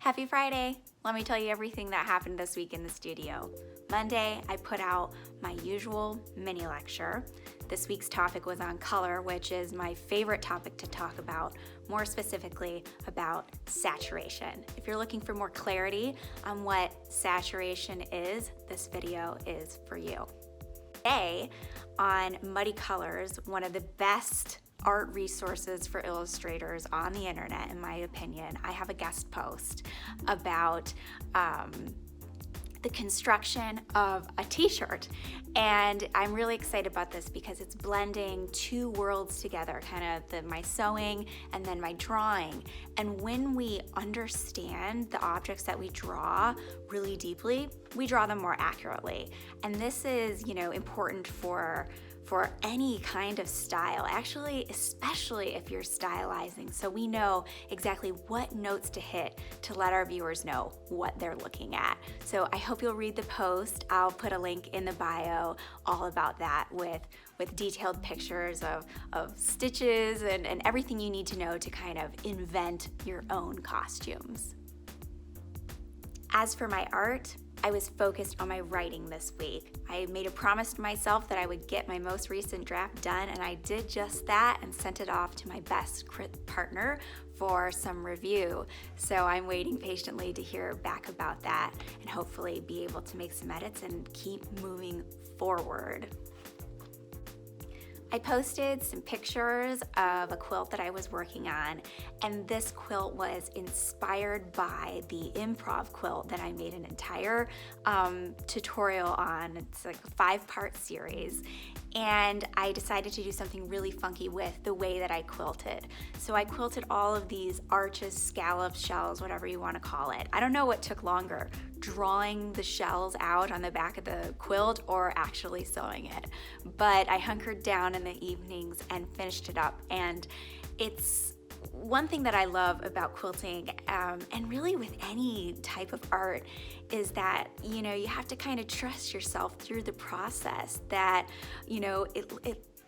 Happy Friday! Let me tell you everything that happened this week in the studio. Monday, I put out my usual mini lecture. This week's topic was on color, which is my favorite topic to talk about, more specifically about saturation. If you're looking for more clarity on what saturation is, this video is for you. Today, on Muddy Colors, one of the best art resources for illustrators on the internet, in my opinion, I have a guest post about the construction of a t-shirt. And I'm really excited about this because it's blending two worlds together, kind of my sewing and then my drawing. And when we understand the objects that we draw really deeply, we draw them more accurately. And this is, important for any kind of style, actually, especially if you're stylizing. So we know exactly what notes to hit to let our viewers know what they're looking at. So I hope you'll read the post. I'll put a link in the bio all about that with detailed pictures of stitches and everything you need to know to kind of invent your own costumes. As for my art, I was focused on my writing this week. I made a promise to myself that I would get my most recent draft done, and I did just that and sent it off to my best partner for some review. So I'm waiting patiently to hear back about that and hopefully be able to make some edits and keep moving forward. I posted some pictures of a quilt that I was working on, and this quilt was inspired by the improv quilt that I made an entire tutorial on. It's like a 5-part series, and I decided to do something really funky with the way that I quilted. So I quilted all of these arches, scallops, shells, whatever you want to call it. I don't know what took longer, drawing the shells out on the back of the quilt or actually sewing it. But I hunkered down in the evenings and finished it up. And it's one thing that I love about quilting, and really with any type of art, is that, you have to kind of trust yourself through the process, that,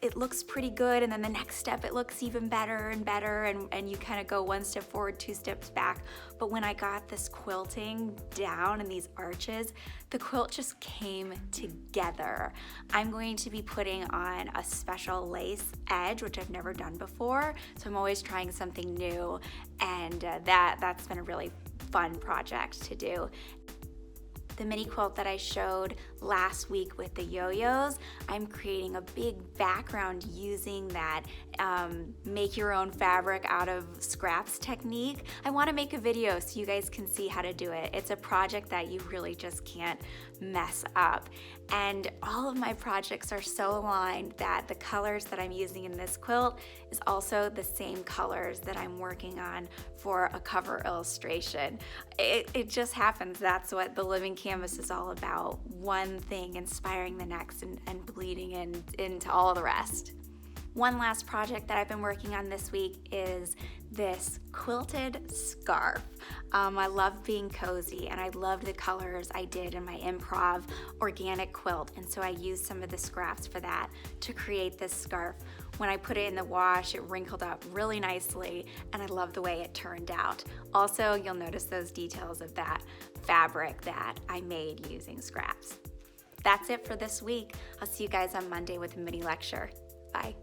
it looks pretty good, and then the next step it looks even better and better, and you kind of go 1 step forward, 2 steps back. But when I got this quilting down and these arches, the quilt just came together. I'm going to be putting on a special lace edge, which I've never done before, so I'm always trying something new, and that's been a really fun project to do. The mini quilt that I showed last week with the yo-yos, I'm creating a big background using that make your own fabric out of scraps technique. I want to make a video so you guys can see how to do it. It's a project that you really just can't mess up. And all of my projects are so aligned that the colors that I'm using in this quilt is also the same colors that I'm working on for a cover illustration. It just happens. That's what the living canvas is all about. One thing inspiring the next and bleeding into all of the rest. One last project that I've been working on this week is this quilted scarf. I love being cozy, and I loved the colors I did in my improv organic quilt, and so I used some of the scraps for that to create this scarf. When I put it in the wash, it wrinkled up really nicely, and I love the way it turned out. Also, you'll notice those details of that fabric that I made using scraps. That's it for this week. I'll see you guys on Monday with a mini lecture. Bye.